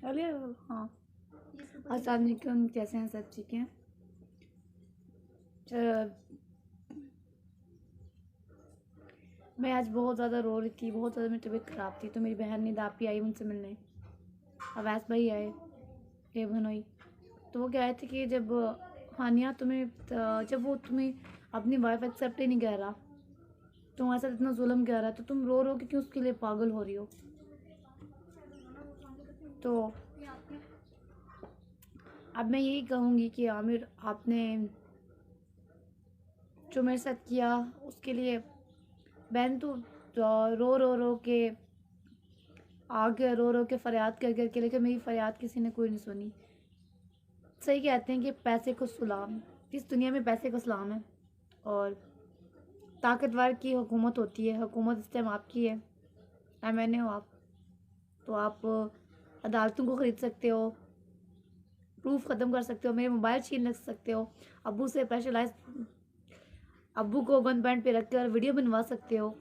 अरे हाँ, अस्सलाम वालेकुम, कैसे हैं सब? ठीक हैं? मैं आज बहुत ज़्यादा रो रही थी, बहुत ज़्यादा मेरी तबीयत ख़राब थी। तो मेरी बहन निदापी आई मुझसे मिलने, अवैस भाई आए, ये भनोई। तो वो कह रहे थे कि जब हानिया जब वो तुम्हें अपनी वाइफ एक्सेप्ट ही नहीं कर रहा, तुम्हारे साथ इतना जुल्म कर रहा है, तो तुम रो रो के क्यों उसके लिए पागल हो रही हो? तो अब मैं यही कहूँगी कि आमिर, आपने जो मेरे साथ किया उसके लिए बहन तो रो रो रो के आगे रो रो के फरियाद कर करके, लेकिन मेरी फरियाद किसी ने कोई नहीं सुनी। सही कहते हैं कि पैसे को सलाम, इस दुनिया में पैसे को सलाम है और ताकतवर की हुकूमत होती है। हुकूमत इस टाइम आपकी है, एमएनए हो आप, तो आप अदालतों को ख़रीद सकते हो, प्रूफ ख़त्म कर सकते हो, मेरे मोबाइल छीन सकते हो, अब्बू से प्रेशराइज, अब्बू को गन पॉइंट पे रख कर वीडियो बनवा सकते हो,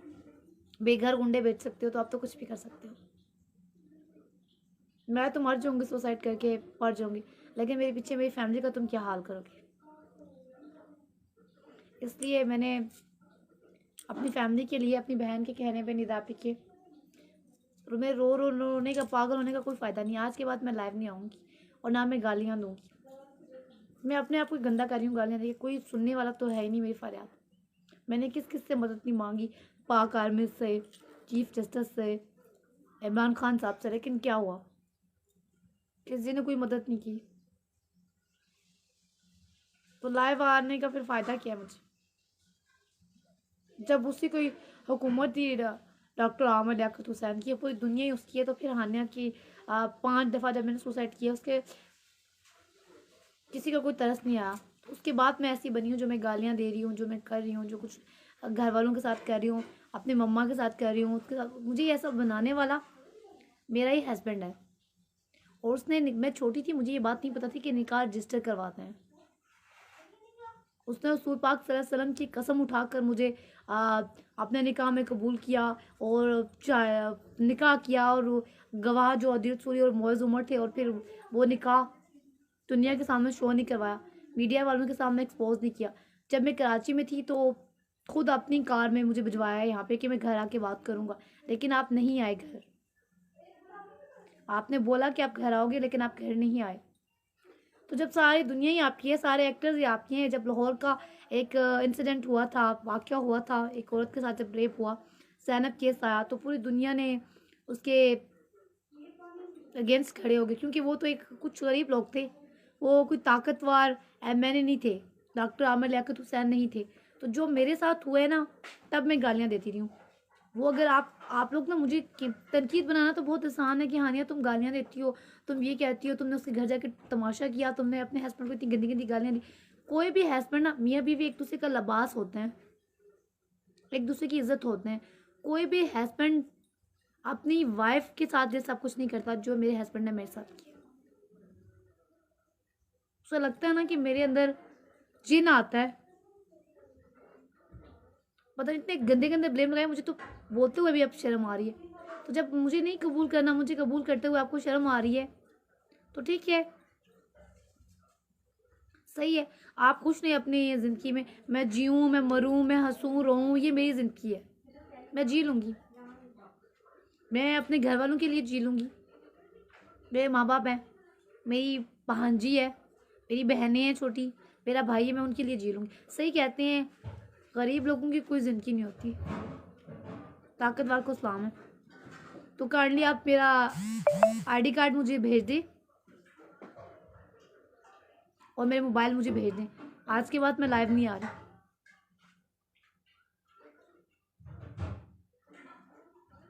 बेघर गुंडे बेच सकते हो, तो आप तो कुछ भी कर सकते हो। मैं तो मर जाऊंगी, सुसाइड करके मर जाऊंगी, लेकिन मेरे पीछे मेरी फैमिली का तुम क्या हाल करोगे? इसलिए मैंने अपनी फैमिली के लिए, अपनी बहन के कहने पे निदापी के, और मैं रोने का, पागल होने का कोई फ़ायदा नहीं। आज के बाद मैं लाइव नहीं आऊँगी और ना मैं गालियाँ दूँगी। मैं अपने आप को गंदा कर रही हूँ गालियाँ देके, कोई सुनने वाला तो है ही नहीं मेरी फरियाद। मैंने किस किस से मदद नहीं मांगी, पाक आर्मी से, चीफ जस्टिस से, इमरान खान साहब से, लेकिन क्या हुआ? किसी ने कोई मदद नहीं की। तो लाइव आने का फिर फ़ायदा क्या है मुझे, जब उसी कोई हुकूमत ही डॉक्टर आमिर लियाकत हुसैन की, पूरी दुनिया ही उसकी है, तो फिर हानिया की 5 दफ़ा जब मैंने सुसाइड किया, उसके किसी का कोई तरस नहीं आया। तो उसके बाद मैं ऐसी बनी हूँ जो मैं गालियाँ दे रही हूँ, जो मैं कर रही हूँ, जो कुछ घर वालों के साथ कर रही हूँ, अपने मम्मा के साथ कर रही हूँ, उसके साथ। मुझे ये सब बनाने वाला मेरा ही हस्बैंड है, और उसने, मैं छोटी थी, मुझे ये बात नहीं पता थी कि निकाह रजिस्टर करवाते हैं। उसने रसूल पाक सल्लल्लाहु अलैहि वसल्लम की कसम उठाकर मुझे अपने निकाह में कबूल किया और निकाह किया, और गवाह जो अदील सूरी और मोइज़ उमर थे, और फिर वो निकाह दुनिया के सामने शो नहीं करवाया, मीडिया वालों के सामने एक्सपोज नहीं किया। जब मैं कराची में थी तो खुद अपनी कार में मुझे भिजवाया यहाँ पे कि मैं घर आके बात करूँगा, लेकिन आप नहीं आए घर। आपने बोला कि आप घर आओगे, लेकिन आप घर नहीं आए। तो जब सारी दुनिया ही आपकी है, सारे एक्टर्स ही आपके हैं, जब लाहौर का एक इंसिडेंट हुआ था, वाक़या हुआ था, एक औरत के साथ जब रेप हुआ, ज़ैनब केस आया, तो पूरी दुनिया ने उसके अगेंस्ट खड़े हो गए, क्योंकि वो तो एक कुछ गरीब लोग थे, वो कोई ताकतवर एमएनए नहीं थे, डॉक्टर आमिर लियाकत हुसैन नहीं थे। तो जो मेरे साथ हुए ना, तब मैं गालियाँ देती रही हूँ। वो अगर आप लोग ना, मुझे तनकीद बनाना तो बहुत आसान है कि हानिया तुम गालियाँ देती हो, तुम ये कहती हो, तुमने उसके घर जाके तमाशा किया, तुमने अपने हस्बैंड को इतनी गंदी गंदी गालियाँ दी। कोई भी हस्बैंड ना, मियाँ बीवी एक दूसरे का लिबास होते हैं, एक दूसरे की इज्जत होते हैं। कोई भी हस्बैंड अपनी वाइफ के साथ ये सब कुछ नहीं करता जो मेरे हस्बैंड ने मेरे साथ किया। उसे लगता है ना कि मेरे अंदर जिन आता है, पता नहीं इतने गंदे गंदे ब्लेम लगाए मुझे, तो बोलते हुए भी अब शर्म आ रही है। तो जब मुझे नहीं कबूल करना, मुझे कबूल करते हुए आपको शर्म आ रही है, तो ठीक है, सही है। आप खुश नहीं अपनी ज़िंदगी में, मैं जीऊँ, मैं मरूँ, मैं हंसूँ रोऊँ, ये मेरी ज़िंदगी है, मैं जी लूँगी। मैं अपने घर वालों के लिए जी लूँगी, मेरे माँ बाप हैं, मेरी भांजी है, मेरी बहनें हैं छोटी, मेरा भाई है, मैं उनके लिए जी लूँगी। सही कहते हैं, गरीब लोगों की कोई ज़िंदगी नहीं होती, ताकतवर को सलाम है। तो काइंडली आप मेरा आईडी कार्ड मुझे भेज दें और मेरे मोबाइल मुझे भेज दें। आज के बाद मैं लाइव नहीं आ रही।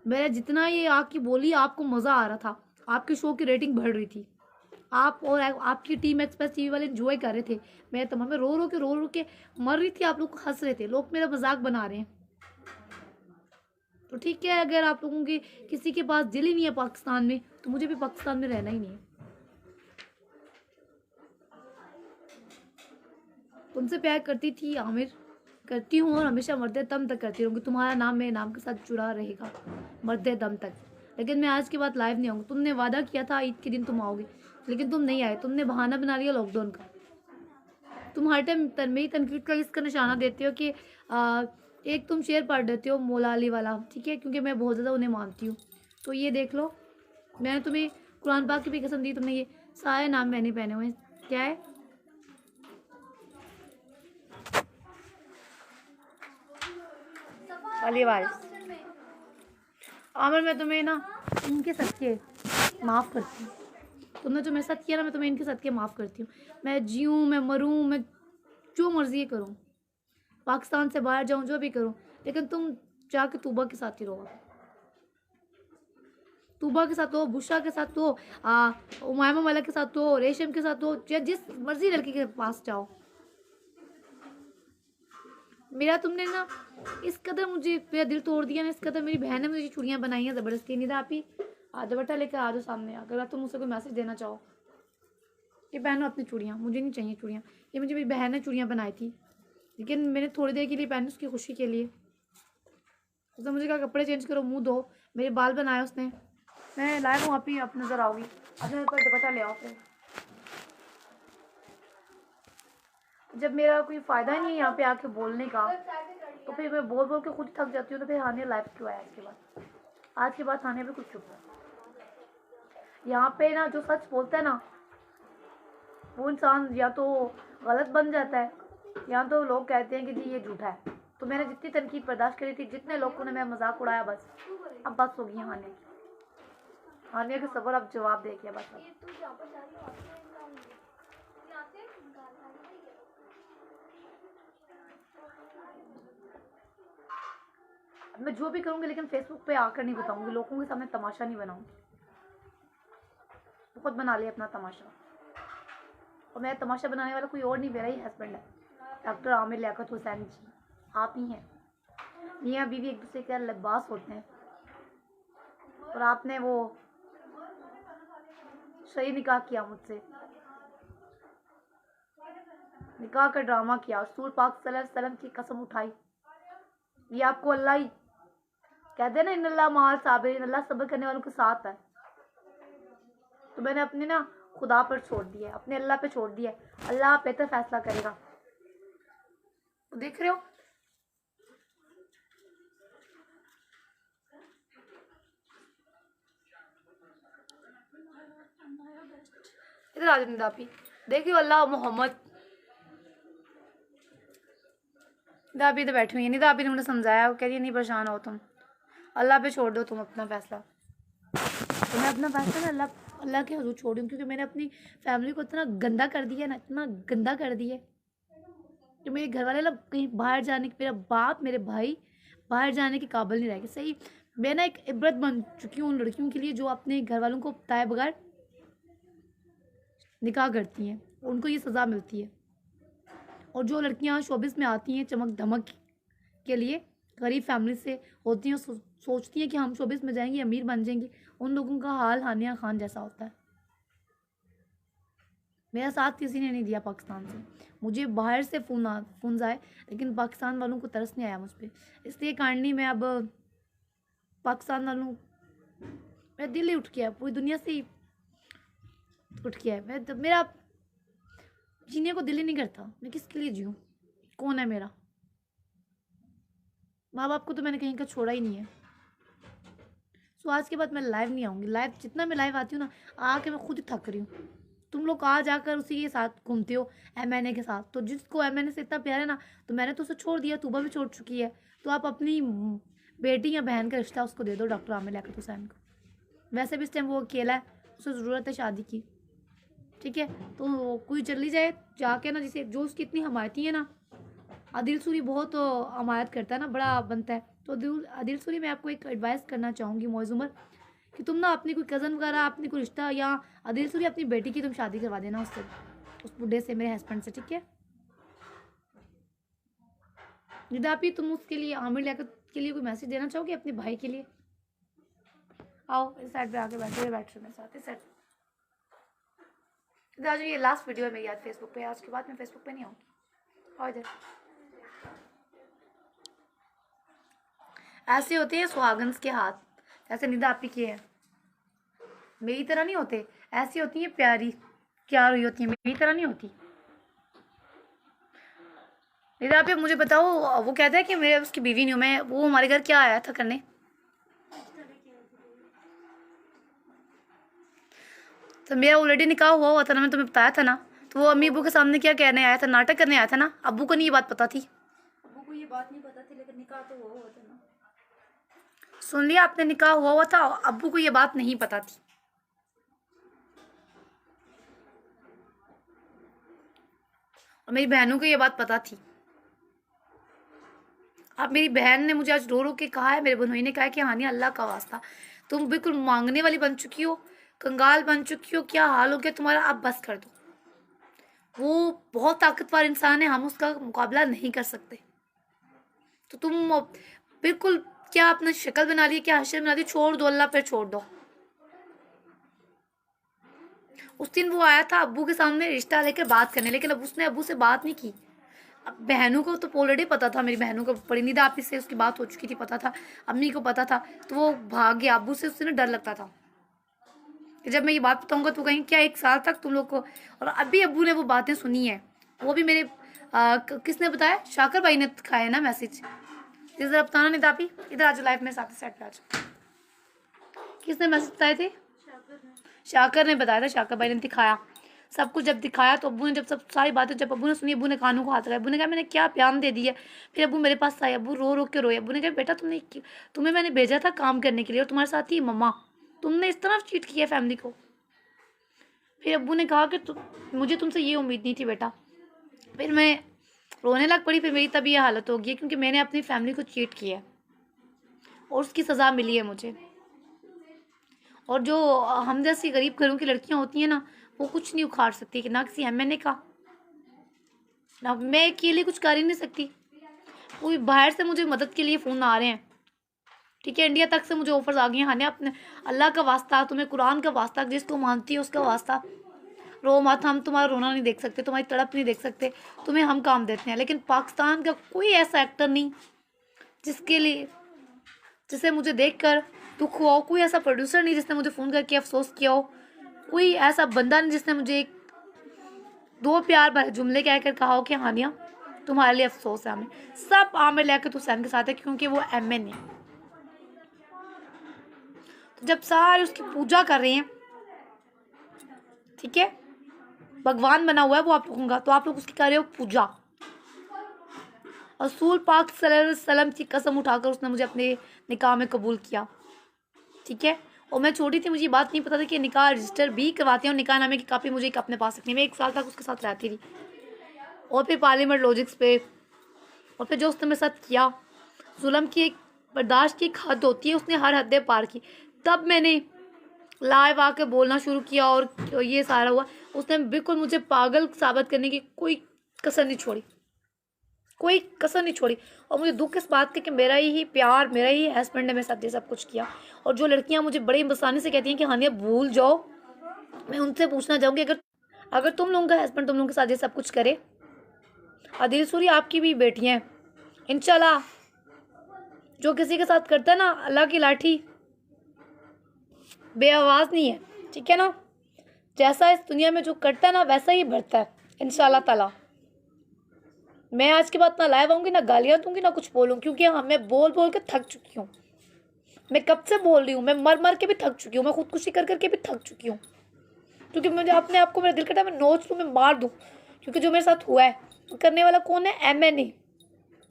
मेरा जितना ये आपकी बोली, आपको मज़ा आ रहा था, आपके शो की रेटिंग बढ़ रही थी, आप और आपकी टीम एक्सप्रेस टीवी वाले एंजॉय कर रहे थे, मैं तमाम में रो रो के मर रही थी, आप लोग हंस रहे थे, लोग मेरा मजाक बना रहे हैं। तो ठीक है, अगर आप लोगों के किसी के पास दिल ही नहीं है पाकिस्तान में, तो मुझे भी पाकिस्तान में रहना ही नहीं है। तुमसे प्यार करती थी आमिर, करती हूँ, और हमेशा मरते दम तक करती रहूँगी। तुम्हारा नाम मेरे नाम के साथ जुड़ा रहेगा मरते दम तक, लेकिन मैं आज के बाद लाइव नहीं आऊँगी। तुमने वादा किया था ईद के दिन तुम आओगे, लेकिन तुम नहीं आए। तुमने बहाना बना लिया लॉकडाउन का। तुम हर टाइम मेरी तनकीद का इसका निशाना देते हो कि एक तुम शेर पढ़ देते हो मौला अली वाला, ठीक है, क्योंकि मैं बहुत ज़्यादा उन्हें मानती हूँ। तो ये देख लो, मैंने तुम्हें कुरान पाक की भी कसम दी, तुमने ये सारे नाम मैंने पहने हुए हैं। क्या है? अली वारिस। आमिर, मैं तुम्हें ना इनके सदके माफ़ करती हूँ। तुमने जो मेरे साथ किया ना, मैं तुम्हें इनके सदके माफ़ करती हूँ। मैं जीऊँ, मैं मरूँ, मैं जो मर्जी करूँ, पाकिस्तान से बाहर जाऊँ, जो भी करूँ, लेकिन तुम जाके तूबा के साथ ही रहो। तूबा के साथ हो, बुशरा के साथ हो, उमायमा मलिक के साथ हो, रेशम के साथ हो, जिस मर्जी लड़की के पास जाओ। मेरा तुमने ना इस कदर मुझे मेरा दिल तोड़ दिया ना, इस कदर मेरी बहन ने मुझे चूड़ियाँ बनाई हैं ज़बरदस्ती। निदा आप ही दुपट्टा लेकर आ जाओ सामने, अगर तुम मुझसे कोई मैसेज देना चाहो। ये पहनो अपनी चूड़ियाँ, मुझे नहीं चाहिए चूड़ियाँ। ये मुझे मेरी बहन ने चूड़ियाँ बनाई थी, लेकिन मैंने थोड़ी देर के लिए पहनी, उसकी खुशी के लिए। उसने मुझे कहा कपड़े चेंज करो, मुँह धो, मेरे बाल बनाए उसने। मैं लाइव हूँ, आप ही आप नज़र आओगी। अपने ऊपर दुपट्टा ले आओ। फिर जब मेरा कोई फ़ायदा नहीं है यहाँ पे आके बोलने का, तो फिर मैं बोल बोल के खुद थक जाती हूँ। तो फिर हानिया लाइव क्यों आया आज के बाद हानिया पे कुछ चुप है। यहाँ पे ना जो सच बोलता है ना, वो इंसान या तो गलत बन जाता है, या तो लोग कहते हैं कि जी ये झूठा है। तो मैंने जितनी तनकीद बर्दाश्त करी थी, जितने लोगों ने मेरा मजाक उड़ाया, बस अब बस हो गई हानिया के सबर अब जवाब दे गया बस। मैं जो भी करूँगी, लेकिन फेसबुक पे आकर नहीं बताऊँगी, लोगों के सामने तमाशा नहीं बनाऊँगी। बहुत बना लिया अपना तमाशा, और मेरा तमाशा बनाने वाला कोई और नहीं, मेरा ही हस्बैंड है, डॉक्टर आमिर लियाकत हुसैन जी। आप ही हैं। मियाँ बीवी एक दूसरे के लिबास होते हैं, और आपने वो सही निकाह किया मुझसे, निकाह का ड्रामा किया, रसूल पाक सल्लल्लाहु अलैहि वसल्लम की कसम उठाई। ये आपको अल्लाह ही कहते हैं ना, इन्नल्लाह माअल साबिरीन, अल्लाह सब्र करने वालों के साथ है। तो मैंने अपने ना खुदा पर छोड़ दिया, अपने अल्लाह पे छोड़ दिया। अल्लाह बेहतर फैसला करेगा। तो देख रहे हो, इधर आ जाओ निदापी, देखियो अल्लाह मोहम्मद। निदापी तो बैठी हुई है। निदापी ने मुझे समझाया, वो कह रही है नहीं परेशान हो तुम, अल्लाह पे छोड़ दो तुम अपना फैसला। तो मैं अपना फैसला ना अल्लाह के हजूर छोड़ दूँ, क्योंकि मैंने अपनी फैमिली को इतना गंदा कर दिया ना, इतना गंदा कर दिया कि मेरे घर वाले ना कहीं बाहर जाने, मेरा बाप मेरे भाई बाहर जाने के काबिल नहीं रह गए। सही, मैं ना एक इबरत बन चुकी हूँ उन लड़कियों के लिए जो अपने घर वालों को बताए बगैर निकाह करती हैं, उनको ये सज़ा मिलती है। और जो लड़कियाँ शोबिस में आती हैं चमक धमक के लिए, गरीब फैमिली से होती हैं, सोचती हैं कि हम शोबिस में जाएंगे अमीर बन जाएंगे, उन लोगों का हाल हानिया खान जैसा होता है। मेरा साथ किसी ने नहीं दिया पाकिस्तान से। मुझे बाहर से फ़ोन आए, लेकिन पाकिस्तान वालों को तरस नहीं आया मुझ पर। इसलिए काइंडली मैं अब पाकिस्तान वालों, मेरा दिल ही उठ गया, पूरी दुनिया से ही उठ गया है। मेरा जीने को दिल ही नहीं करता। मैं किसके लिए जीऊँ? कौन है मेरा? माँ बाप को तो मैंने कहीं का छोड़ा ही नहीं है। सो आज के बाद मैं लाइव नहीं आऊँगी। लाइव जितना मैं लाइव आती हूँ ना, आके मैं खुद ही थक रही हूँ। तुम लोग आ जाकर उसी के साथ घूमते हो, MNA के साथ। तो जिसको MNA से इतना प्यार है ना, तो मैंने तो उसे छोड़ दिया, तूबा भी छोड़ चुकी है। तो आप अपनी बेटी या बहन का रिश्ता उसको दे दो, डॉक्टर आमिर लियाकत हुसैन को। वैसे भी इस टाइम वो अकेला है, उसे ज़रूरत है शादी की, ठीक है। तो कोई चली जाए जाके ना, जिसे जो उसकी इतनी हमायती है ना, आदिल सूरी बहुत हमायत करता है ना, बड़ा बनता है। तो आदिल सूरी, मैं आपको एक एडवाइस करना चाहूँगी मौज़ उमर, कि तुम ना अपनी कोई कज़न वगैरह, अपनी कोई रिश्ता, या आदिल सूरी अपनी बेटी की तुम शादी करवा देना उससे, उस बुढ़े से, मेरे हस्बैंड से, ठीक है। निदापी, तुम उसके लिए, आमिर लियाकत के लिए कोई मैसेज देना चाहोगे अपने भाई के लिए? आओ इस साइड पे आके बैठे मेरे साथ, इस साइड। आज ये लास्ट वीडियो है मेरी आज फेसबुक पे, आज के बाद मैं फेसबुक पे नहीं आऊँगी। और इधर ऐसे होते हैं सुहागन्स के हाथ, जैसे निदा आपी के हैं। मेरी तरह नहीं होते, ऐसी होती है प्यारी, क्या हुई होती है, मेरी तरह नहीं होती। नहीं आप मुझे बताओ, वो कहता है कि मैं उसकी बीवी नहीं हूँ मैं, वो हमारे घर क्या आया था करने? तो मेरा ऑलरेडी निकाह हुआ था ना, मैं तुम्हें बताया था ना। तो वो अम्मी अबू के सामने क्या कहने आया था, नाटक करने आया था ना। अब्बू को नहीं ये बात पता थी, अबू को ये बात नहीं पता थी, लेकिन निकाह तो हुआ था ना। सुन लिया आपने, निकाह हुआ था, अब्बू को ये बात नहीं पता थी। और मेरी बहनों को ये बात पता थी। अब मेरी बहन ने मुझे आज रो रो के कहा है, मेरे बहनोई ने कहा है कि हानिया अल्लाह का वास्ता, तुम बिल्कुल मांगने वाली बन चुकी हो, कंगाल बन चुकी हो, क्या हाल हो गया तुम्हारा, अब बस कर दो। वो बहुत ताकतवर इंसान है, हम उसका मुकाबला नहीं कर सकते। तो तुम बिल्कुल क्या अपना शक्ल बना ली, क्या हशर बना दी, छोड़ दो, अल्लाह पे छोड़ दो। उस दिन वो आया था अब्बू के सामने रिश्ता लेकर बात करने, लेकिन अब उसने अब्बू से बात नहीं की। अब बहनों को तो ऑलरेडी पता था, मेरी बहनों को परिणीता आपी से उसकी बात हो चुकी थी, पता था, अम्मी को पता था, तो वो भाग गया। अब्बू से उससे डर लगता था कि जब मैं ये बात बताऊंगा तो कहीं क्या 1 साल तक तुम लोग को। और अभी अब्बू ने वो बातें सुनी है, वो भी मेरे किसने बताया, शाकर भाई ने खाया ना मैसेज। इधर बताना नहीं था आप, इधर आज लाइफ में साथ साइड पे आज किसने मैसेज बताए थे? शाकर ने बताया था, शाकर भाई ने दिखाया सब कुछ। जब दिखाया तो अब्बू ने, जब सब सारी बातें जब अब्बू ने सुनी, अब्बू ने कानों को हाथ लगाया। अब्बू ने कहा मैंने क्या बयान दे दिया। फिर अब्बू मेरे पास आए, अब्बू रो रो के रोए। अब्बू ने कहा बेटा तुम्हें मैंने भेजा था काम करने के लिए, और तुम्हारे साथ ही मम्मा, तुमने इस तरह चीट किया फैमिली को। फिर अब्बू ने कहा कि मुझे तुमसे ये उम्मीद नहीं थी बेटा। फिर मैं रोने लग पड़ी। फिर मेरी तब ये हालत हो गई क्योंकि मैंने अपनी फैमिली को चीट किया है और उसकी सज़ा मिली है मुझे। और जो हम जैसी गरीब घरों की लड़कियां होती हैं ना, वो कुछ नहीं उखाड़ सकती, कि ना किसी एमएनए का, ना मैं अकेले कुछ कर ही नहीं सकती। कोई बाहर से मुझे मदद के लिए फ़ोन आ रहे हैं, ठीक है, इंडिया तक से मुझे ऑफर्स आ गए हैं। हाँ अपने अल्लाह का वास्ता, तुम्हें कुरान का वास्ता, जिसको मानती है उसका वास्ता, रो मत, हम तुम्हारा रोना नहीं देख सकते, तुम्हारी तड़प नहीं देख सकते, तुम्हें हम काम देते हैं। लेकिन पाकिस्तान का कोई ऐसा एक्टर नहीं जिसके लिए, जिसे मुझे देखकर दुख हुआ हो, कोई ऐसा प्रोड्यूसर नहीं जिसने मुझे फ़ोन करके अफसोस किया हो, कोई ऐसा बंदा नहीं जिसने मुझे एक दो प्यार भरे जुमले कहकर कहा हो कि हानिया तुम्हारे लिए अफसोस है हमें। सब आमिर लियाकत हुसैन के साथ है क्योंकि वो एमएन है। तो जब सारे उसकी पूजा कर रहे हैं, ठीक है, भगवान बना हुआ है वो आप लोगों का, तो आप लोग उसकी कर रहे हो पूजा। रसूल पाक सल्लल्लाहु अलैहि वसल्लम की कसम उठाकर उसने मुझे अपने निकाह में कबूल किया, ठीक है। और मैं छोटी थी, मुझे बात नहीं पता था कि निकाह रजिस्टर भी करवाते हैं और निकाह नामे की कापी मुझे अपने पास रखनी। मैं 1 साल तक उसके साथ रहती थी। और फिर पार्लियामेंट लॉजिक्स पे, और फिर जो उसने मेरे साथ किया, जुल्म की एक बर्दाश्त की एक हद होती है, उसने हर हदें पार की। तब मैंने लाइव आके बोलना शुरू किया और ये सारा हुआ। उसने बिल्कुल मुझे पागल साबित करने की कोई कसर नहीं छोड़ी, कोई कसर नहीं छोड़ी। और मुझे दुख इस बात का कि मेरा ही प्यार, मेरा ही हस्बैंड ने मेरे साथ ये सब कुछ किया। और जो लड़कियां मुझे बड़े बसाने से कहती हैं कि हानिया भूल जाओ, मैं उनसे पूछना चाहूँगी, अगर तुम लोगों का हस्बैंड तुम लोगों के साथ ये सब कुछ करे, आदिल सूरी आपकी भी बेटियां हैं इंशाल्लाह, जो किसी के साथ करता है ना, अल्लाह की लाठी बेआवाज़ नहीं है, ठीक है ना। जैसा इस दुनिया में जो करता है ना, वैसा ही बढ़ता है इंशाल्लाह ताला। मैं आज के बाद ना लाइव आऊँगी, ना गालियाँ दूंगी, ना कुछ बोलूँ, क्योंकि हाँ मैं बोल बोल के थक चुकी हूँ। मैं कब से बोल रही हूँ, मैं मर मर के भी थक चुकी हूँ, मैं खुदकुशी कर करके भी थक चुकी हूँ। क्योंकि मुझे अपने आप को, मेरा दिल करता है मैं नोच लूँ, मैं मार दूँ। क्योंकि जो मेरे साथ हुआ है, वो करने वाला कौन है? एमएनए,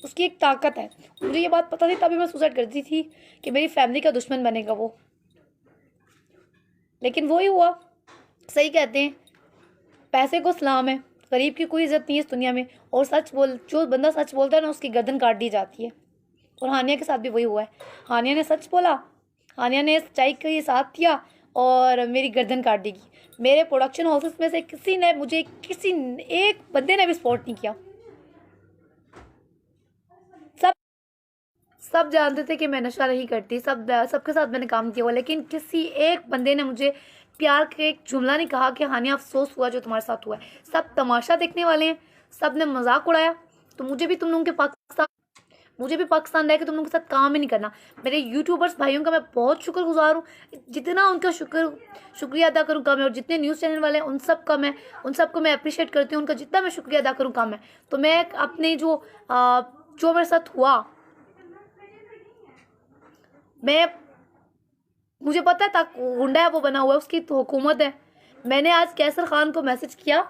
उसकी एक ताकत है। मुझे ये बात पता थी तभी मैं सुसाइड करती थी कि मेरी फैमिली का दुश्मन बनेगा वो, लेकिन वही हुआ। सही कहते हैं, पैसे को सलाम है, गरीब की कोई इज्जत नहीं है इस दुनिया में। और जो बंदा सच बोलता है ना, उसकी गर्दन काट दी जाती है। और हानिया के साथ भी वही हुआ है। हानिया ने सच बोला, हानिया ने सच्चाई का ये साथ दिया और मेरी गर्दन काट देगी। मेरे प्रोडक्शन हाउसेस में से किसी एक बंदे ने भी सपोर्ट नहीं किया। सब जानते थे कि मैं नशा नहीं करती, सबके साथ मैंने काम किया हुआ, लेकिन किसी एक बंदे ने मुझे प्यार का एक जुमला नहीं कहा कि हानिया अफसोस हुआ जो तुम्हारे साथ हुआ है। सब तमाशा देखने वाले हैं, सब ने मजाक उड़ाया। तो मुझे भी तुम लोगों के पाकिस्तान मुझे भी पाकिस्तान रह के तुम लोगों के साथ काम ही नहीं करना। मेरे यूट्यूबर्स भाइयों का मैं बहुत शुक्रगुजार हूँ, जितना उनका शुक्रिया अदा करूँ कम है। और जितने न्यूज़ चैनल वाले हैं उन सबको मैं अप्रिशिएट करती हूँ, उनका जितना मैं शुक्रिया अदा करूँ कम है। तो मैं अपने जो मेरे साथ हुआ, मुझे पता था गुंडा है वो बना हुआ है, उसकी तो हुकूमत है। मैंने आज कैसर खान को मैसेज किया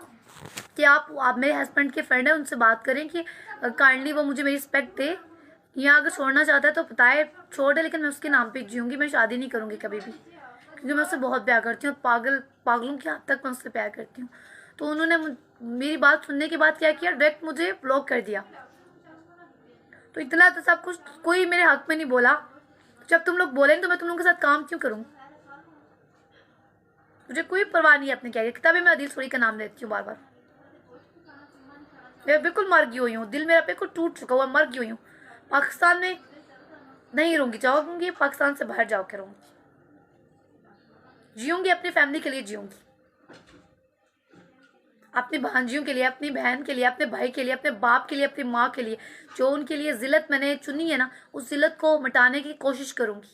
कि आप मेरे हस्बैंड के फ्रेंड हैं, उनसे बात करें कि काइंडली वो मुझे मेरी रिस्पेक्ट दे, यहाँ अगर छोड़ना चाहता है तो बताए छोड़ दे, लेकिन मैं उसके नाम पे जीऊँगी, मैं शादी नहीं करूँगी कभी भी, क्योंकि मैं उससे बहुत प्यार करती हूँ। पागलों की हद तक मैं उससे प्यार करती हूँ। तो उन्होंने मेरी बात सुनने के बाद क्या किया, डायरेक्ट मुझे ब्लॉक कर दिया। तो इतना तो सब कुछ कोई मेरे हक में नहीं बोला। जब तुम लोग बोले तो मैं तुम लोगों के साथ काम क्यों करूँ? मुझे कोई परवाह नहीं है अपने कैरियर, तभी मैं आदिल सूरी का नाम लेती हूँ बार बार। मैं बिल्कुल मर गई हुई हूँ, दिल मेरा बिल्कुल टूट चुका हुआ, मर गई हुई हूँ। पाकिस्तान में नहीं रहूँगी, जाऊँगी पाकिस्तान से बाहर जाओ के रहूँगी, जीऊँगी अपनी फैमिली के लिए, जीऊँगी अपनी भांजियों के लिए, अपनी बहन के लिए, अपने भाई के लिए, अपने बाप के लिए, अपनी माँ के लिए। जो उनके लिए जिल्लत मैंने चुनी है ना, उस जिल्लत को मिटाने की कोशिश करूँगी,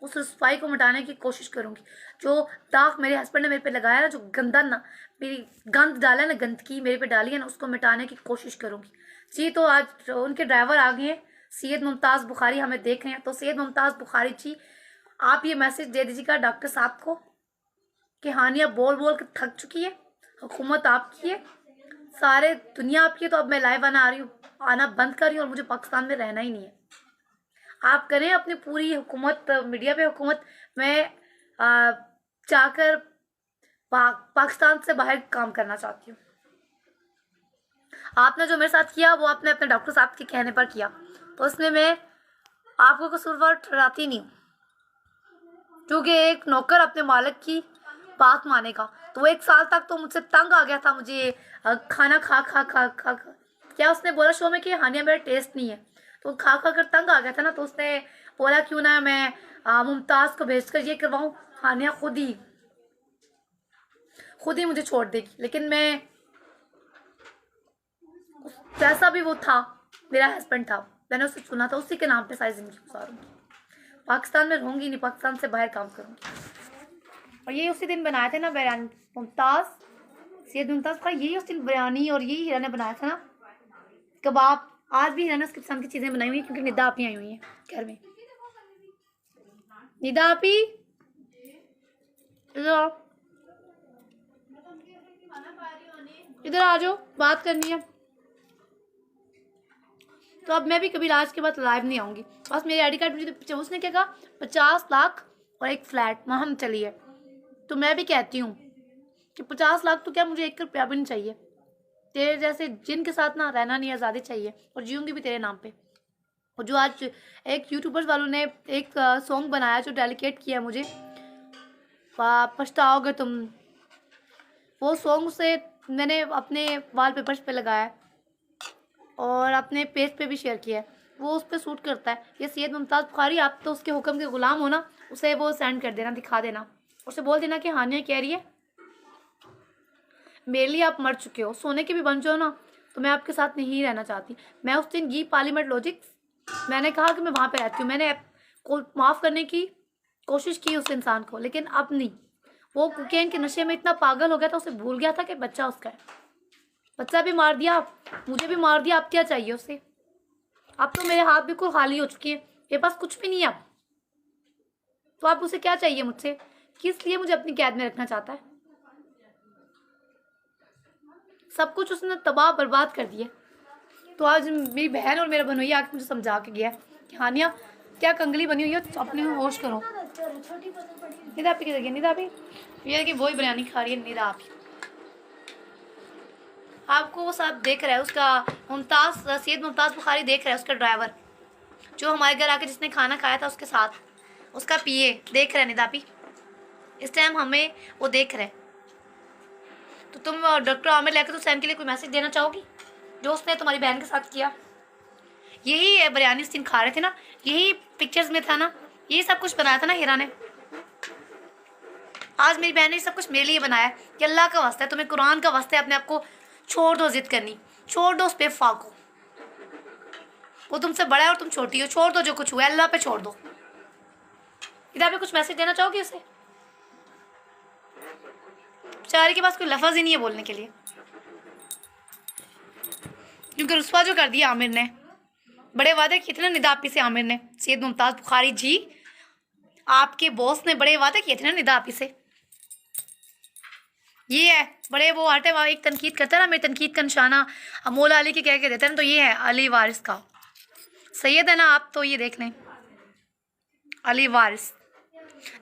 उस रुसवाई को मिटाने की कोशिश करूँगी। जो दाग मेरे हस्बैंड ने मेरे पे लगाया ना, जो गंदा ना मेरी गंद डाला ना, गंदगी मेरे पे डाली है ना, उसको मिटाने की कोशिश करूँगी जी। तो आज उनके ड्राइवर आ गए हैं, सैयद मुमताज़ बुखारी हमें देख रहे हैं। तो सैयद मुमताज़ बुखारी जी, आप ये मैसेज दे दीजिएगा डॉक्टर साहब को कि हानिया बोल बोल के थक चुकी है, हुकूमत आपकी है, सारे दुनिया आपकी है। तो अब मैं लाइव आना बंद कर रही हूँ और मुझे पाकिस्तान में रहना ही नहीं है। आप करें अपनी पूरी हुकूमत, मीडिया पे हुकूमत। मैं जाकर पाकिस्तान से बाहर काम करना चाहती हूँ। आपने जो मेरे साथ किया वो आपने अपने डॉक्टर साहब के कहने पर किया, तो इसमें मैं आपको कसूरवार ठहराती नहीं हूँ, क्योंकि एक नौकर अपने मालिक की बात मानेगा। तो 1 साल तक तो मुझसे तंग आ गया था, मुझे खाना खा खा खा खा खा क्या उसने बोला शो में कि हानिया मेरा टेस्ट नहीं है, तो खा खा कर तंग आ गया था ना। तो उसने बोला क्यों ना मैं मुमताज़ को भेज कर ये करवाऊँ, हानिया खुद ही मुझे छोड़ देगी। लेकिन मैं जैसा भी वो था, मेरा हस्बैंड था, मैंने उससे चुना था, उसी के नाम पे सारी जिंदगी गुजारूंगी। पाकिस्तान में रहूंगी नहीं, पाकिस्तान से बाहर काम करूंगी। और ये उसी दिन बनाए थे ना बिरयानी, सैयद मुमताज़ का यही उस दिन बिरयानी और यही हीरा ने बनाया था ना, कबाब। आज भी हीरा ने उसकी पसंद की चीज़ें बनाई हुई हैं, क्योंकि निदा आपी आई हुई हैं घर में। निदा आपी इधर आ जाओ, बात करनी है। तो अब मैं भी कभी आज के बाद लाइव नहीं आऊँगी। बस मेरे आईडी कार्ड मुझे उसने क्या कहा, 50 लाख और एक फ्लैट महम चलिए। तो मैं भी कहती हूँ कि 50 लाख तो क्या, मुझे 1 रुपया भी नहीं चाहिए। तेरे जैसे जिनके साथ ना रहना नहीं, आज़ादी चाहिए, और जीऊँगी भी तेरे नाम पे। और जो आज एक यूट्यूबर्स वालों ने एक सॉन्ग बनाया जो डेडिकेट किया मुझे, पछताओगे तुम, वो सॉन्ग से मैंने अपने वॉलपेपर्स पे लगाया और अपने पेज पे भी शेयर किया है। वो उस पर सूट करता है। ये सैयद मुमताज़ बुखारी, आप तो उसके हुक्म के गुलाम हो ना, उसे वो सेंड कर देना, दिखा देना, उसे बोल देना कि हानिया कह रही है मेरे लिए आप मर चुके हो, सोने के भी बन जाओ ना, तो मैं आपके साथ नहीं रहना चाहती। मैं उस दिन ये पार्लियामेंट लॉजिक्स मैंने कहा कि मैं वहाँ पे रहती हूँ, मैंने को माफ़ करने की कोशिश की उस इंसान को, लेकिन अब नहीं। वो कोकेन के नशे में इतना पागल हो गया था, उसे भूल गया था कि बच्चा उसका है। बच्चा भी मार दिया, मुझे भी मार दिया, अब क्या चाहिए उसे? अब तो मेरे हाथ बिल्कुल खाली हो चुके हैं, मेरे पास कुछ भी नहीं है अब। तो आप उसे क्या चाहिए मुझसे? किस लिए मुझे अपनी कैद में रखना चाहता है? सब कुछ उसने तबाह बर्बाद कर दिया। तो आज मेरी बहन और मेरा भनोइया आके मुझे समझा के गया कि हानिया क्या कंगली बनी हुई है, अपने होश करो। निदा आपी किधर गई? निदा आपी ये कि वही बिरयानी खा रही है। निदा आपी आपको वो साहब देख रहा है, उसका सैयद मुमताज़ बुखारी देख रहा है, उसका ड्राइवर जो हमारे घर आके जिसने खाना खाया था उसके साथ, उसका पीए देख रहा है। निदा आपी इस टाइम हमें वो देख रहा है। तो तुम डॉक्टर आमिर लेकर तो सैन के लिए कोई मैसेज देना चाहोगी जो उसने तुम्हारी बहन के साथ किया? यही बिरयानी उस दिन खा रहे थे ना, यही पिक्चर्स में था ना, यही सब कुछ बनाया था ना हीरा ने। आज मेरी बहन ने सब कुछ मेरे लिए बनाया कि अल्लाह का वास्ता है, तुम्हें कुरान का वास्ता है, अपने आप को छोड़ दो, जिद करनी छोड़ दो, उस पे फाको। वो तुमसे बड़ा है और तुम छोटी हो। छोड़ दो जो कुछ हुआ, अल्लाह पे छोड़ दो। इधर पे कुछ मैसेज देना चाहोगे उसे? बेचारे के पास कोई लफ्ज़ ही नहीं है बोलने के लिए, क्योंकि रुस्वा जो कर दिया आमिर ने। बड़े वादे किए थे ना निदा आपी से आमिर ने। सैयद मुमताज़ बुखारी जी, आपके बॉस ने बड़े वादे किए थे ना निदा आपी से। ये है बड़े वो आटे वाले एक तनकीद करता है ना, मेरी तनकीद का निशाना मौला अली के कह के देते हैं, तो ये है अली वारिस का। सैयद है ना आप, तो ये देख लें अली वारिस,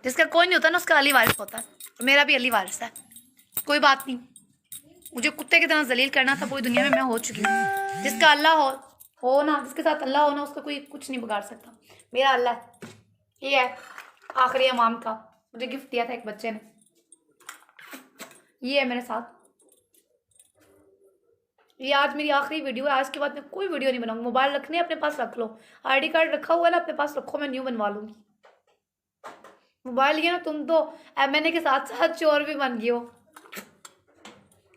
जिसका कोई नहीं होता ना उसका अली वारिस होता है। मेरा भी अली वारिस है। कोई बात नहीं, मुझे कुत्ते की तरह जलील करना था पूरी दुनिया में, मैं हो चुकी हूँ। जिसका अल्लाह हो ना, जिसके साथ अल्लाह हो ना, उसका कोई कुछ नहीं बिगाड़ सकता। मेरा अल्लाह है। ये है आखिरी इमाम का, मुझे गिफ्ट दिया था एक बच्चे ने। ये है मेरे साथ। ये आज मेरी आखिरी वीडियो है। आज के बाद मैं कोई वीडियो नहीं बनाऊंगी। मोबाइल रखने अपने पास रख लो, आईडी कार्ड रखा हुआ है ना अपने पास रखो, मैं न्यू बनवा लूंगी। मोबाइल ये ना, तुम तो एमएनए के साथ साथ चोर भी बन गई हो।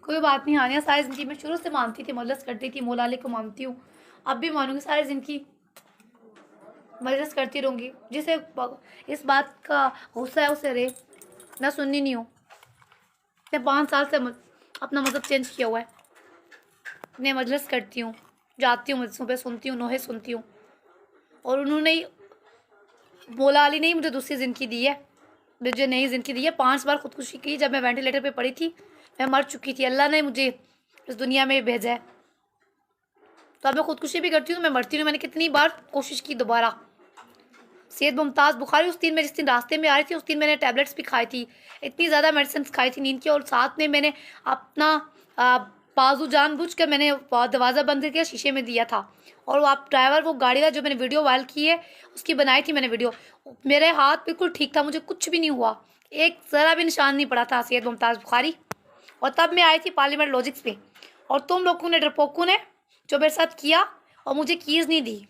कोई बात नहीं हानिया, सारी जिंदगी मैं शुरू से मानती थी, मजलिस करती थी, मौला अली को मानती हूँ, अब भी मानूंगी, सारी जिंदगी मजलिस करती रहूंगी। जिसे इस बात का गुस्सा है उसे रे, मैं सुननी नहीं हूँ। मैं 5 साल से अपना मजहब चेंज किया हुआ है। मैं मजलिस करती हूँ, जाती हूँ मजलिसों पे, सुनती हूँ, नोहे सुनती हूँ। और उन्होंने ही, मौला अली ने ही मुझे दूसरी ज़िंदगी दी है, मुझे नई ज़िंदगी दी है। 5 बार खुदकुशी की जब मैं वेंटिलेटर पे पड़ी थी, मैं मर चुकी थी। अल्लाह ने मुझे इस दुनिया में भेजा है, तो अब मैं खुदकुशी भी करती हूँ, मैं मरती हूँ। मैंने कितनी बार कोशिश की दोबारा। सैयद मुमताज़ बुखारी, उस दिन मैं जिस दिन रास्ते में आ रही थी, उस दिन मैंने टैबलेट्स भी खाई थी, इतनी ज़्यादा मेडिसिन खाई थी नींद की, और साथ में मैंने अपना बाजू जानबूझ कर मैंने दरवाज़ा बंद करके शीशे में दिया था। और वो आप ड्राइवर, वो गाड़ी का जो मैंने वीडियो वायरल की है उसकी बनाई थी मैंने वीडियो, मेरे हाथ बिल्कुल ठीक था, मुझे कुछ भी नहीं हुआ, एक ज़रा भी निशान नहीं पड़ा था सैयद मुमताज़ बुखारी। और तब मैं आई थी पार्लियामेंट लॉजिक्स पे, और तुम लोगों ने, डरपोकों ने जो मेरे साथ किया और मुझे कीज़ नहीं दी।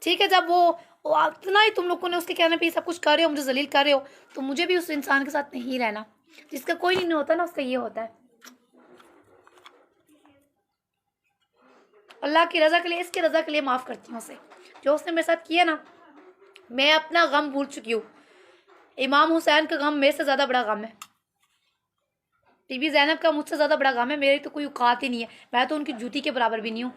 ठीक है, जब वो इतना ही तुम लोगों ने उसके कहने पे सब कुछ कर रहे हो, मुझे जलील कर रहे हो, तो मुझे भी उस इंसान के साथ नहीं रहना। जिसका कोई नहीं होता ना, उसका ये होता है। अल्लाह की रज़ा के लिए, इसकी रज़ा के लिए माफ़ करती हूँ उसे, जो उसने मेरे साथ किया ना। मैं अपना गम भूल चुकी हूँ। इमाम हुसैन का गम मेरे से ज़्यादा बड़ा गम है, बीबी ज़ैनब का मुझसे ज़्यादा बड़ा गम है। मेरी तो कोई औकात ही नहीं है, मैं तो उनकी जूती के बराबर भी नहीं हूँ।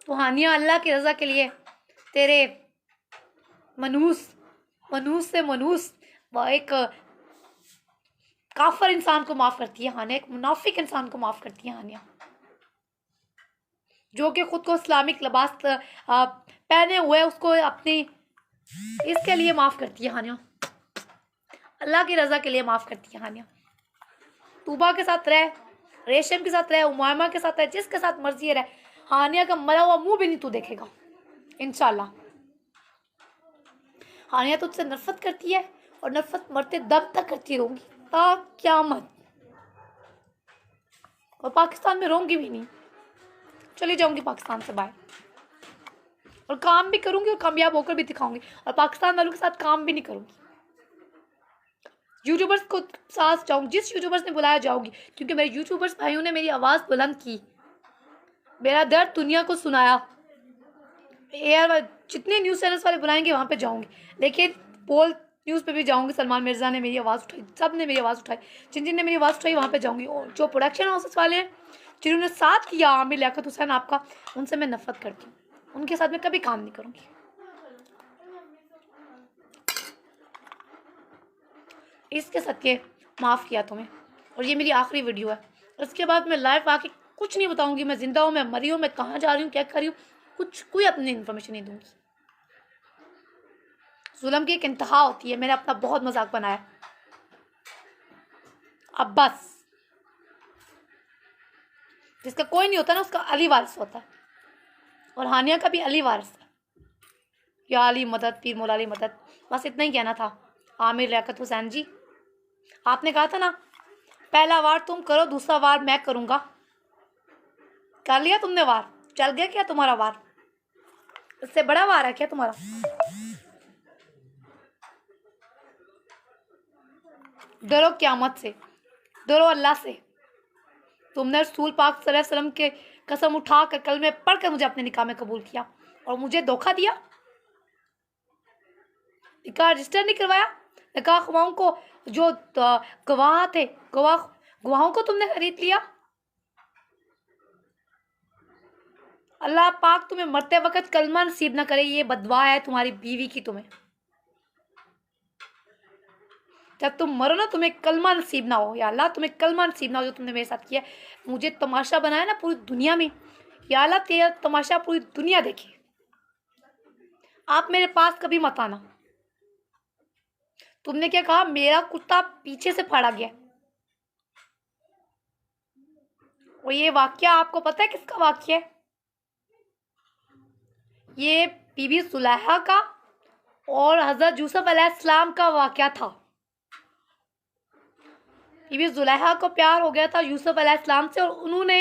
तो हानिया, अल्लाह की रज़ा के लिए तेरे मनूस से मनूस एक काफर इंसान को माफ़ करती है हानिया, एक मुनाफिक इंसान को माफ़ करती है हानिया, जो कि खुद को इस्लामिक लिबास पहने हुए उसको अपनी, इसके लिए माफ़ करती है हानिया, अल्लाह की रज़ा के लिए माफ़ करती है हानिया। तूबा के साथ रह, रेशम के साथ रह, उमामा के साथ रह, जिसके साथ मर्जी रह, हानिया का मरा हुआ मुंह भी नहीं तू देखेगा इंशाल्लाह। हानिया तुझसे नफरत करती है, और नफरत मरते दम तक करती रहूंगी ता क़यामत, और पाकिस्तान में रहूंगी भी नहीं, चली जाऊंगी पाकिस्तान से बाहर, और काम भी करूंगी और कामयाब होकर भी दिखाऊंगी, और पाकिस्तान वालों के साथ काम भी नहीं करूंगी। यूट्यूबर्स को साथ जाऊंगी, जिस यूट्यूबर्स ने बुलाया जाऊंगी, क्योंकि मेरे यूट्यूबर्स भाइयों ने मेरी आवाज़ बुलंद की, मेरा दर्द दुनिया को सुनाया। यार जितने न्यूज़ चैनल्स वाले बुलाएंगे वहाँ पे जाऊंगी, लेकिन पोल न्यूज़ पे भी जाऊंगी। सलमान मिर्ज़ा ने मेरी आवाज़ उठाई, सब ने मेरी आवाज़ उठाई, जिन जिन ने मेरी आवाज़ उठाई वहाँ पे जाऊंगी। और जो प्रोडक्शन हाउसेस वाले हैं जिन्होंने साथ किया आमिर लियाकत हुसैन आपका, उनसे मैं नफरत करती हूँ, उनके साथ मैं कभी काम नहीं करूँगी। इसके सदके माफ़ किया तुम्हें, और ये मेरी आखिरी वीडियो है। उसके बाद मैं लाइव आके कुछ नहीं बताऊंगी, मैं जिंदा हूँ, मैं मरी हूँ, मैं कहाँ जा रही हूँ, क्या कर रही हूँ, कुछ कोई अपनी इन्फॉर्मेशन नहीं दूंगी। जुल्म की एक इंतहा होती है, मैंने अपना बहुत मजाक बनाया, अब बस। जिसका कोई नहीं होता ना, उसका अली वारिस होता है, और हानिया का भी अली वारिस है। या अली मदद, पीर मौला अली मदद। बस इतना ही कहना था आमिर लियाकत हुसैन जी। आपने कहा था ना पहला वार तुम करो, दूसरा वार मैं करूंगा, कर लिया तुमने वार, चल गया क्या तुम्हारा वार? इससे बड़ा वार है क्या तुम्हारा? डरो क़यामत से, डरो अल्लाह से। तुमने रसूल पाक सल्लल्लाहु अलैहि वसल्लम के कसम उठा कर कलमे पढ़कर मुझे अपने निकाह में कबूल किया और मुझे धोखा दिया। निकाह रजिस्टर नहीं करवाया। निकाह गवाहों को जो गवाह थे, गवाहों को तुमने खरीद लिया। अल्लाह पाक तुम्हें मरते वक्त कलमा नसीब ना करे, ये बदवा है तुम्हारी बीवी की। तुम्हें जब तुम मरो ना तुम्हें कलमा नसीब ना हो। या अल्लाह तुम्हें कलमा नसीब ना हो जो तुमने मेरे साथ किया। मुझे तमाशा बनाया ना पूरी दुनिया में, या अल्लाह तेरा तमाशा पूरी दुनिया देखे। आप मेरे पास कभी मत आना। तुमने क्या कहा, मेरा कुत्ता पीछे से फाड़ा गया। और ये वाक्या आपको पता है किसका वाक्य है? ये बीबी सुलैहा का और हजरत यूसुफ अलैहिस्सलाम का वाक्या था। बीबी जुलैहा को प्यार हो गया था यूसुफ अलैहिस्सलाम से और उन्होंने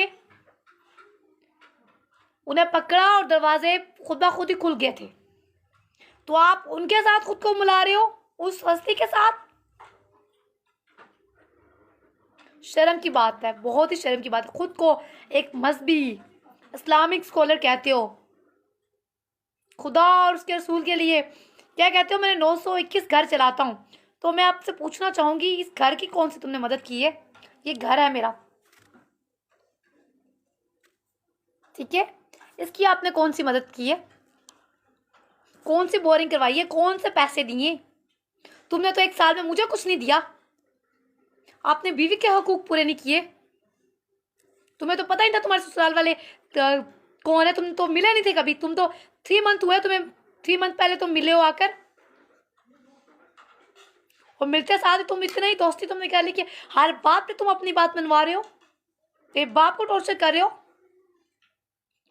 उन्हें पकड़ा और दरवाजे खुद ब खुद ही खुल गए थे। तो आप उनके साथ खुद को मिला रहे हो, उस हस्ती के साथ। शर्म की बात है, बहुत ही शर्म की बात है। खुद को एक मजहबी इस्लामिक स्कॉलर कहते हो। खुदा और उसके रसूल के लिए क्या कहते हो? मैंने 921 घर चलाता हूँ। तो मैं आपसे पूछना चाहूंगी, इस घर की कौन सी तुमने मदद की है? ये घर है मेरा, ठीक है? इसकी आपने कौन सी मदद की है? कौन सी बोरिंग करवाई है? कौन से पैसे दिए? तुमने तो एक साल में मुझे कुछ नहीं दिया। आपने बीवी के हकूक पूरे नहीं किए। तुम्हें तो पता ही था तुम्हारे ससुराल वाले कौन है। तुम तो मिले नहीं थे कभी। तुम तो 3 मंथ हुए तुम्हें, 3 मंथ पहले तुम मिले हो आकर, और मिलते साथ ही तुम इतना ही दोस्ती तुमने क्या ली कि हर बात पे तुम अपनी बात मनवा रहे हो। एक बाप को टॉर्चर कर रहे हो,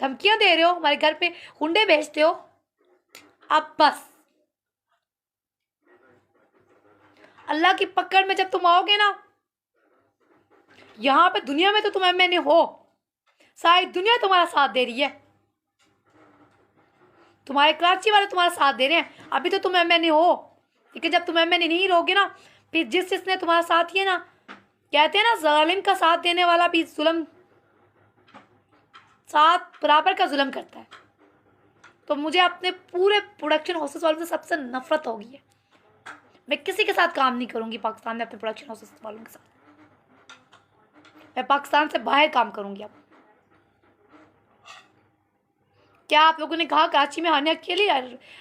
धमकियां दे रहे हो, हमारे घर पे हुंडे भेजते हो। अब बस अल्लाह की पकड़ में जब तुम आओगे ना, यहां पे दुनिया में तो तुम एमएनए हो, सारी दुनिया तुम्हारा साथ दे रही है। तुम्हारे कराची वाले तुम्हारा साथ दे रहे हैं। अभी तो तुम एमएनए हो, लेकिन जब तुम एमएनए नहीं रहोगे ना, फिर जिसने तुम्हारा साथ दिया ना, कहते हैं ना जालिम का साथ देने वाला भी जुल्म साथ बराबर का जुल्म करता है। तो मुझे अपने पूरे प्रोडक्शन हाउसेस वालों से सबसे नफरत हो गई है। मैं किसी के साथ काम नहीं करूंगी पाकिस्तान में अपने प्रोडक्शन हाउसेस वालों के साथ। मैं पाकिस्तान से बाहर काम करूंगी। अब क्या आप लोगों ने कहा कराची में हानिया अकेली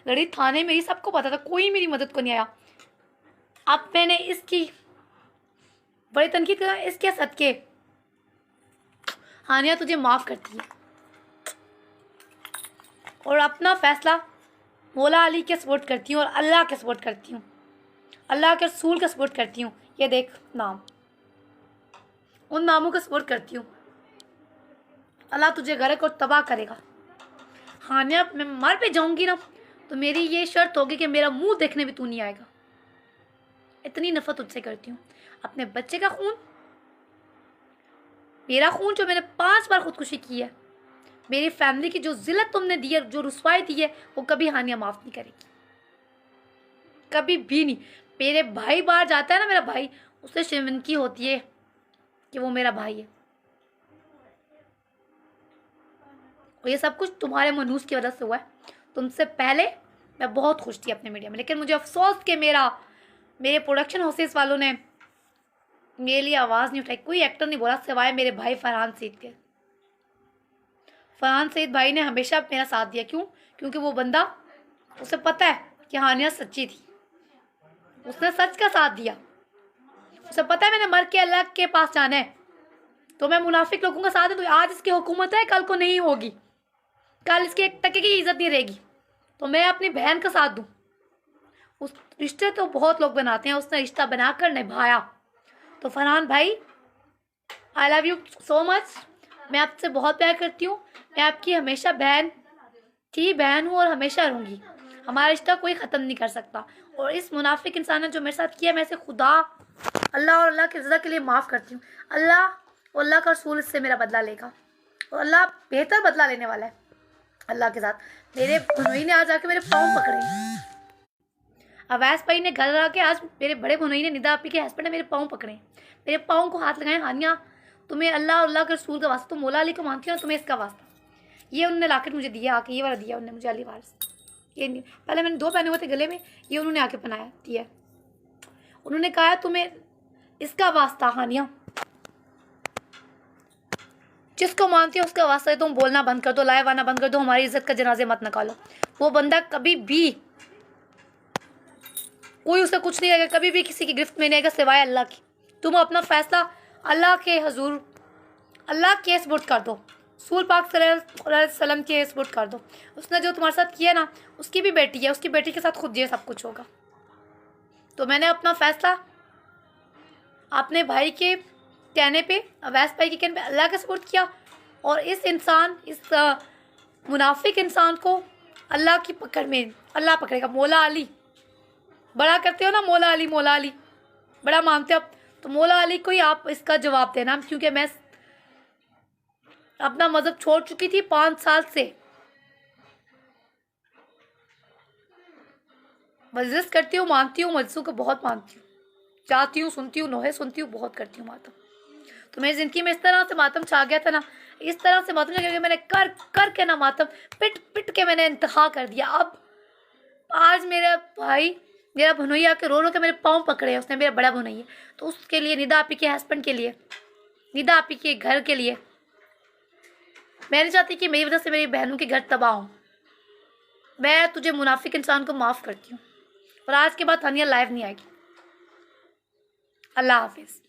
लड़ी, थाने में ही सबको पता था, कोई मेरी मदद को नहीं आया। अब मैंने इसकी बड़ी तनकीद करा, इसके सदके हानिया तुझे माफ करती है और अपना फैसला मौला अली के सपोर्ट करती हूँ और अल्लाह के सपोर्ट करती हूँ, अल्लाह के रसूल का सपोर्ट करती हूँ। ये देख नाम, उन नामों का सपोर्ट करती हूँ। अल्लाह तुझे गर्क और तबाह करेगा। हानिया मैं मर पे जाऊंगी ना, तो मेरी ये शर्त होगी कि मेरा मुंह देखने भी तू नहीं आएगा। इतनी नफरत तुझसे करती हूँ। अपने बच्चे का खून, मेरा खून जो मैंने 5 बार खुदकुशी की है, मेरी फैमिली की जो जिल्लत तुमने दी है, जो रुसवाई दी है, वो कभी हानिया माफ नहीं करेगी, कभी भी नहीं। मेरे भाई बाहर जाता है ना, मेरा भाई, उससे शर्मिंदगी होती है कि वो मेरा भाई है। और ये सब कुछ तुम्हारे मनूस की वजह से हुआ है। तुमसे पहले मैं बहुत खुश थी अपने मीडिया में, लेकिन मुझे अफसोस कि मेरे प्रोडक्शन हाउसेस वालों ने मेरे लिए आवाज़ नहीं उठाई। कोई एक्टर नहीं बोला सिवाय मेरे भाई फरहान सईद के। फरहान सईद भाई ने हमेशा मेरा साथ दिया। क्यों? क्योंकि वो बंदा, उसे पता है कि हानिया सच्ची थी, उसने सच का साथ दिया। उसे पता है मैंने मर के अल्लाह के पास जाना है, तो मैं मुनाफिक लोगों का साथ है। तो आज इसकी हुकूमत है, कल को नहीं होगी, कल इसके एक टके की इज्जत नहीं रहेगी, तो मैं अपनी बहन का साथ दूं। उस रिश्ते तो बहुत लोग बनाते हैं, उसने रिश्ता बनाकर निभाया। तो फरहान भाई, I love you so much. मैं आपसे बहुत प्यार करती हूँ। मैं आपकी हमेशा बहन थी, बहन हूँ और हमेशा रहूँगी। हमारा रिश्ता कोई ख़त्म नहीं कर सकता। और इस मुनाफिक इंसान ने जो मेरे साथ किया, मैं इसे खुदा, अल्लाह और अल्लाह की रज़ा के लिए माफ़ करती हूँ। अल्लाह और अल्लाह का रसूल इससे मेरा बदला लेगा, और अल्लाह बेहतर बदला लेने वाला है अल्लाह के साथ। मेरे भनोई ने आज आके मेरे पाँव पकड़े। अवैस भाई ने घर आके आज मेरे बड़े भनोई ने, निदा आपी के हस्बैंड ने मेरे पाँव पकड़े, मेरे पाँव को हाथ लगाए। हानिया तुम्हें अल्लाह अल्लाह के रसूल का वास्ता, तुम मौला अली को मानती हो ना, तुम्हें इसका वास्ता। ये उन्होंने लाकर मुझे दिया आके, ये वाला दिया उन्होंने मुझे अली वारिस। ये नहीं, पहले मैंने 2 पहने हुए थे गले में, ये उन्होंने आके पहनाया दिया। उन्होंने कहा तुम्हें इसका वास्ता हानिया, जिसको मानती हो उसका वास्ता है, तुम बोलना बंद कर दो, लाइव आना बंद कर दो, हमारी इज्जत का जनाजे मत निकालो। वो बंदा कभी भी, कोई उसे कुछ नहीं आएगा, कभी भी किसी की गिरफ्त में नहीं आएगा सिवाय अल्लाह की। तुम अपना फैसला अल्लाह के हजूर, अल्लाह के सपुर्द कर दो, रसूल पाक सल्लल्लाहु अलैहि वसल्लम के सपुर्द कर दो। उसने जो तुम्हारे साथ किया ना, उसकी भी बेटी है, उसकी बेटी के साथ खुद ये सब कुछ होगा। तो मैंने अपना फैसला अपने भाई के कहने पे, अवैस भाई के कहने पे अल्लाह के सपुर्द किया। और इस इंसान, इस मुनाफिक इंसान को अल्लाह की पकड़ में अल्लाह पकड़ेगा। मौला अली बड़ा करते हो ना, मौला अली, मौला अली बड़ा मानते हो, तो मौला अली को ही आप इसका जवाब देना। क्योंकि मैं अपना मजहब छोड़ चुकी थी 5 साल से, मजलिस करती हूँ, मानती हूँ, मजलिसों को बहुत मानती हूँ, जाती हूँ, सुनती हूँ, नोहे सुनती हूँ, बहुत करती हूँ मातम। तो मेरी ज़िंदगी में इस तरह से मातम छा गया था ना, इस तरह से मातम छा गया कि मैंने कर कर के ना मातम पिट पिट के मैंने इंतहा कर दिया। अब आज मेरा भाई, मेरा भनोइया के रो रो के मेरे पाँव पकड़े हैं, उसने, मेरा बड़ा भनोइया, तो उसके लिए, निदा आपी के हस्बैंड के लिए, निदा आपी के घर के लिए, मैं नहीं चाहती कि मेरी वजह से मेरी बहनों के घर तबाह हो। मैं तुझे मुनाफिक इंसान को माफ़ करती हूँ, और आज के बाद तानिया लाइव नहीं आएगी। अल्लाह हाफिज़।